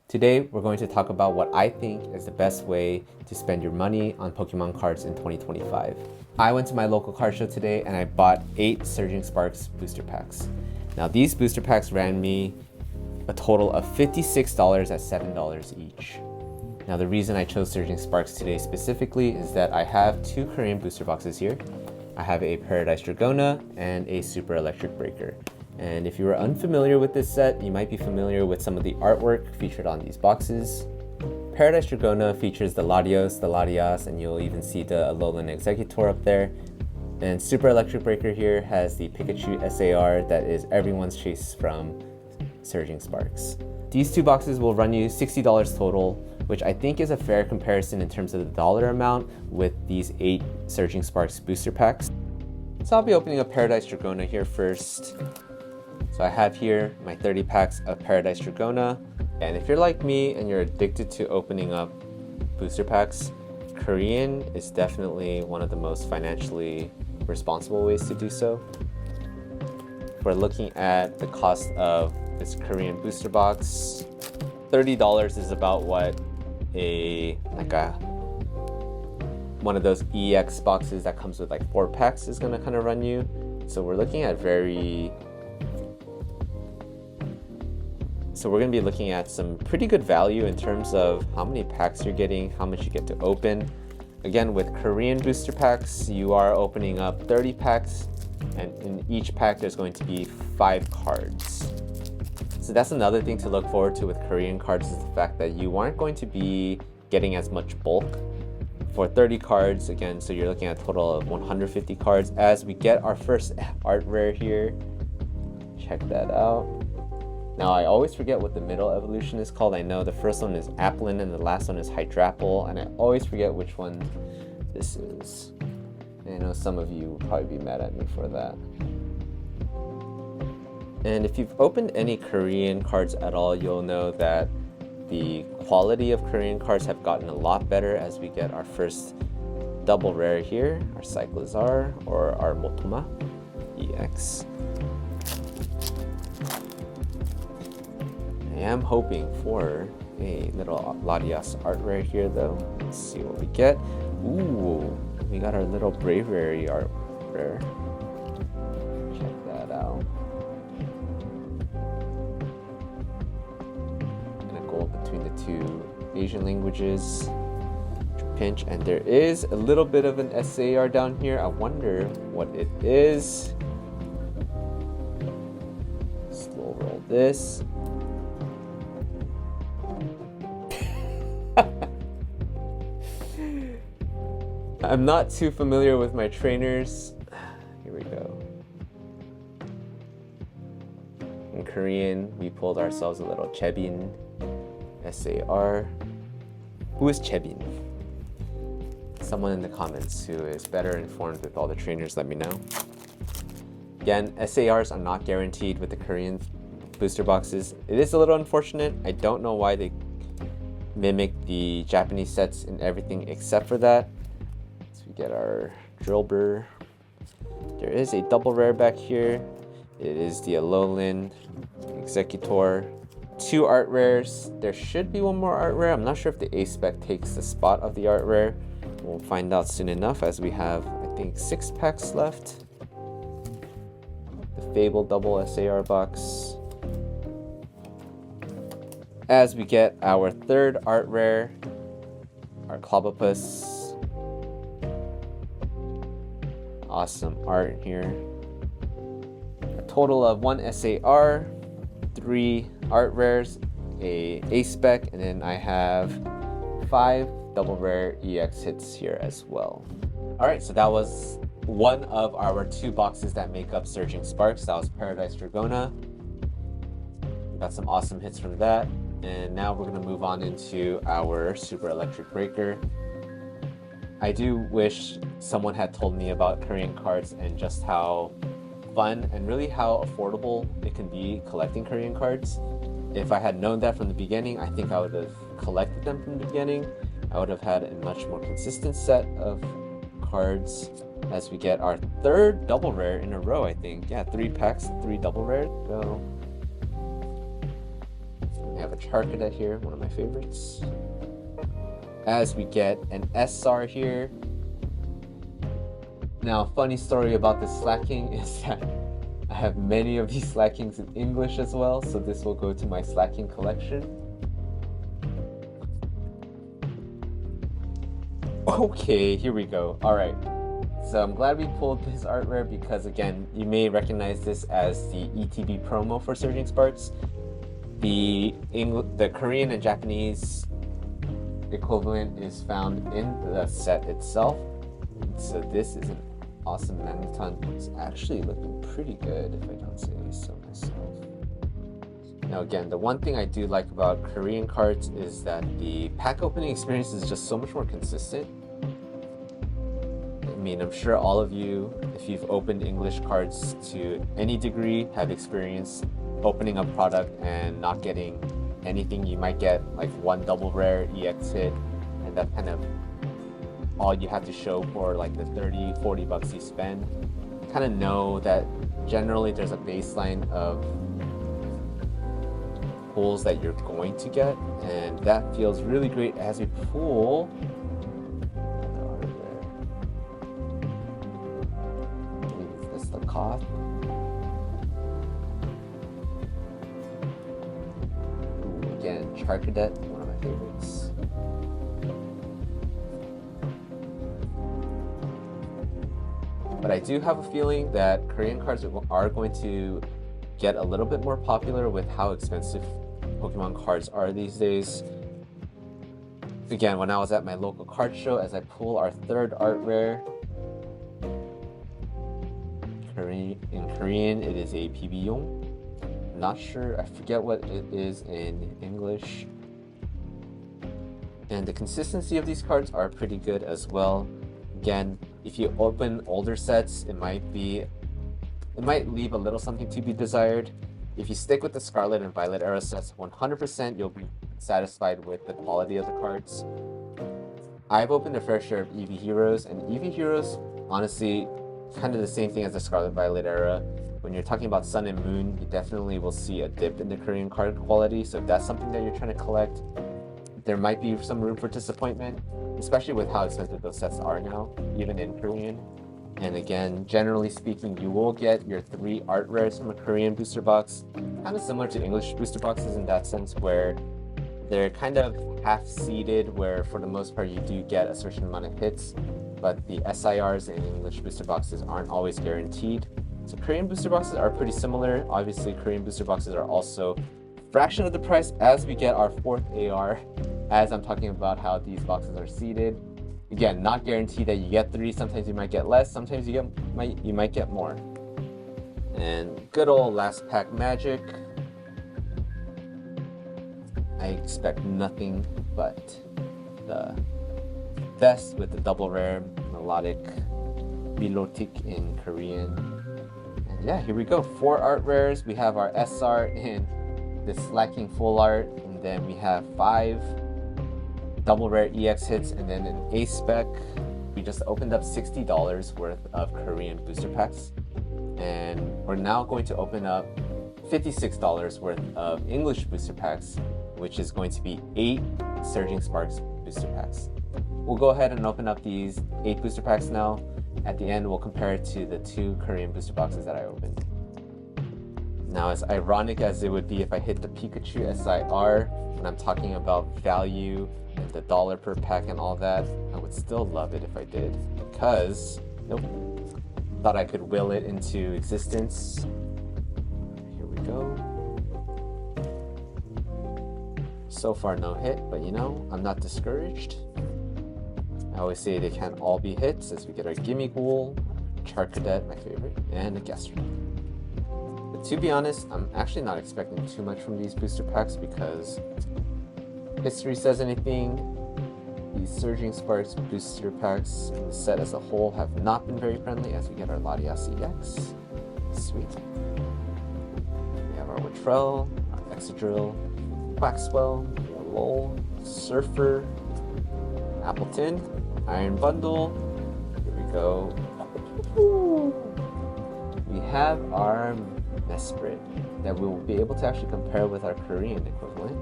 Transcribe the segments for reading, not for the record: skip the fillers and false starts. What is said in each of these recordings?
Today, we're going to talk about what I think is the best way to spend your money on Pokemon cards in 2025. I went to my local card show today and I bought 8 Surging Sparks booster packs. Now, these booster packs ran me a total of $56 at $7 each. Now, the reason I chose Surging Sparks today specifically is that I have 2 Korean booster boxes here. I have a Paradise Dragona and a Super Electric Breaker. And if you are unfamiliar with this set, you might be familiar with some of the artwork featured on these boxes. Paradise Dragona features the Latios, the Latias, and you'll even see the Alolan Exeggutor up there. And Super Electric Breaker here has the Pikachu SAR that is everyone's chase from Surging Sparks. These 2 boxes will run you $60 total, which I think is a fair comparison in terms of the dollar amount with these 8 Surging Sparks booster packs. So I'll be opening up Paradise Dragona here first. So I have here my 30 packs of Paradise Dragona. And if you're like me and you're addicted to opening up booster packs, Korean is definitely one of the most financially responsible ways to do so. We're looking at the cost of this Korean booster box. $30 is about what one of those EX boxes that comes with like 4 packs is gonna kind of run you. So we're looking at we're going to be looking at some pretty good value in terms of how many packs you're getting, how much you get to open. Again, with Korean booster packs, you are opening up 30 packs, and in each pack there's going to be 5 cards. So that's another thing to look forward to with Korean cards, is the fact that you aren't going to be getting as much bulk. For 30 cards, again, so you're looking at a total of 150 cards. As we get our first art rare here, check that out. Now, I always forget what the middle evolution is called. I know the first one is Applin and the last one is Hydrapple, and I always forget which one this is. And I know some of you will probably be mad at me for that. And if you've opened any Korean cards at all, you'll know that the quality of Korean cards have gotten a lot better as we get our first double rare here, our Cyclizar or our Motoma EX. I am hoping for a little Latias art rare here though. Let's see what we get. Ooh, we got our little Braviary art rare. Check that out. I'm gonna go between the 2 Asian languages. Pinch, and there is a little bit of an SAR down here. I wonder what it is. Slow roll this. I'm not too familiar with my trainers. Here we go. In Korean, we pulled ourselves a little Chebin SAR. Who is Chebin? Someone in the comments who is better informed with all the trainers, let me know. Again, SARs are not guaranteed with the Korean booster boxes. It is a little unfortunate. I don't know why they mimic the Japanese sets in everything except for that. So we get our Drillbur. There is a double rare back here. It is the Alolan Exeggutor. 2 art rares. There should be 1 more art rare. I'm not sure if the A-Spec takes the spot of the art rare. We'll find out soon enough, as we have, I think, 6 packs left. The Fable double SAR box. As we get our 3rd art rare, our Clobbopus. Awesome art here. A total of 1 SAR, 3 art rares, a A-Spec, and then I have 5 double rare EX hits here as well. Alright, so that was one of our 2 boxes that make up Surging Sparks. That was Paradise Dragona. We got some awesome hits from that. And now we're going to move on into our Super Electric Breaker. I do wish someone had told me about Korean cards and just how fun and really how affordable it can be collecting Korean cards. If I had known that from the beginning, I think I would have collected them from the beginning. I would have had a much more consistent set of cards as we get our 3rd double rare in a row, I think. Yeah, 3 packs, 3 double rares. Go. We have a Charcadet here, one of my favorites. As we get an SR here. Now, funny story about this Slacking is that I have many of these Slackings in English as well, so this will go to my Slacking collection. Okay, here we go. Alright, so I'm glad we pulled this art rare because, again, you may recognize this as the ETB promo for Surging Sparks. The Korean and Japanese equivalent is found in the set itself. So this is an awesome magneton. It's actually looking pretty good, if I don't say so myself. Now again, the one thing I do like about Korean cards is that the pack opening experience is just so much more consistent. I mean, I'm sure all of you, if you've opened English cards to any degree, have experienced opening a product and not getting anything. You might get like one double rare EX hit, and that's kind of all you have to show for like the 30-40 bucks you spend. You kind of know that generally there's a baseline of pulls that you're going to get, and that feels really great as we pull. Is this the cost? Again, Charcadet, one of my favorites. But I do have a feeling that Korean cards are going to get a little bit more popular with how expensive Pokemon cards are these days. Again, when I was at my local card show, as I pull our third art rare, in Korean it is a PB용. Not sure, I forget what it is in English. And the consistency of these cards are pretty good as well. Again, if you open older sets, it might leave a little something to be desired. If you stick with the Scarlet and Violet era sets, 100% you'll be satisfied with the quality of the cards. I've opened a fair share of EV Heroes, and EV Heroes, honestly, kind of the same thing as the Scarlet Violet era. When you're talking about Sun and Moon, you definitely will see a dip in the Korean card quality, so if that's something that you're trying to collect, there might be some room for disappointment, especially with how expensive those sets are now, even in Korean. And again, generally speaking, you will get your 3 art rares from a Korean booster box, kind of similar to English booster boxes in that sense, where they're kind of half-seeded, where for the most part you do get a certain amount of hits, but the SIRs in English booster boxes aren't always guaranteed. So Korean booster boxes are pretty similar. Obviously, Korean booster boxes are also a fraction of the price as we get our 4th AR, as I'm talking about how these boxes are seeded. Again, not guaranteed that you get 3, sometimes you might get less, sometimes you might get more. And good old last pack magic. I expect nothing but the best with the double rare melodic Milotic in Korean. And yeah, here we go. 4 art rares. We have our SR in the Slacking full art, and then we have 5 double rare EX hits, and then an A spec. We just opened up $60 worth of Korean booster packs, and we're now going to open up $56 worth of English booster packs, which is going to be 8 Surging Sparks booster packs. We'll go ahead and open up these 8 booster packs now. At the end, we'll compare it to the 2 Korean booster boxes that I opened. Now, as ironic as it would be if I hit the Pikachu SIR when I'm talking about value and the dollar per pack and all that, I would still love it if I did, because thought I could will it into existence. Here we go. So far no hit, but you know, I'm not discouraged. I always say they can't all be hits as we get our Gimme Ghoul, Charcadet, my favorite, and a Gastron. But to be honest, I'm actually not expecting too much from these booster packs because history says anything, these Surging Sparks booster packs in the set as a whole have not been very friendly as we get our Latias EX. Sweet. We have our Wittrell, our Excadrill, Quaxwell, Lol, Surfer, Appleton, Iron Bundle. Here we go. We have our Mesprit that we will be able to actually compare with our Korean equivalent.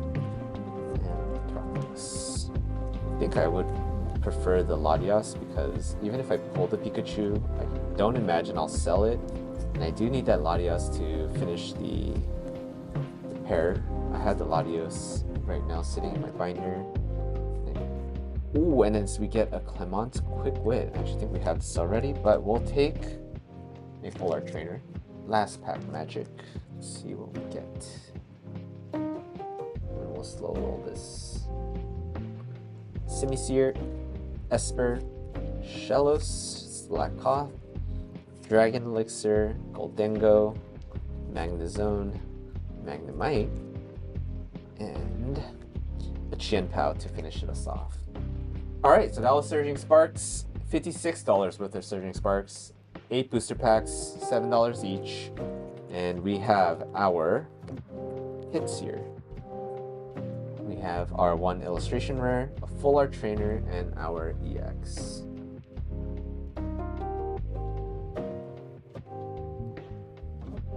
think I would prefer the Latios because even if I pull the Pikachu, I don't imagine I'll sell it. And I do need that Latios to finish the pair. I have the Latios right now sitting in my binder. Ooh, and then we get a Clemont Quick Wit. I actually think we have this already, but we'll take a Full Art Trainer. Last pack magic. Let's see what we get. And we'll slow roll this. Simisear, Esper, Shellos, Slakoth, Dragon Elixir, Goldengo, Magnezone, Magnemite, and a Chien-Pao to finish us off. Alright, so that was Surging Sparks. $56 worth of Surging Sparks. 8 booster packs, $7 each. And we have our hits here. We have our 1 illustration rare, a Full Art Trainer, and our EX.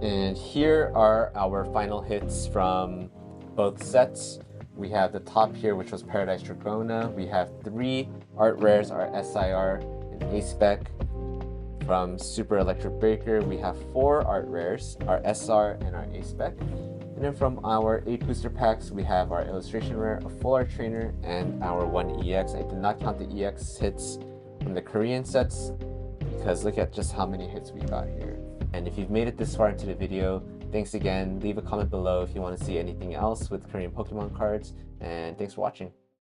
And here are our final hits from both sets. We have the top here, which was Paradise Dragona. We have 3 art rares, our SIR and A-Spec. From Super Electric Breaker, we have 4 art rares, our SR and our A-Spec. And then from our 8 booster packs, we have our illustration rare, a Full Art Trainer, and our 1 EX. I did not count the EX hits from the Korean sets because look at just how many hits we got here. And if you've made it this far into the video, thanks again. Leave a comment below if you want to see anything else with Korean Pokemon cards, and thanks for watching.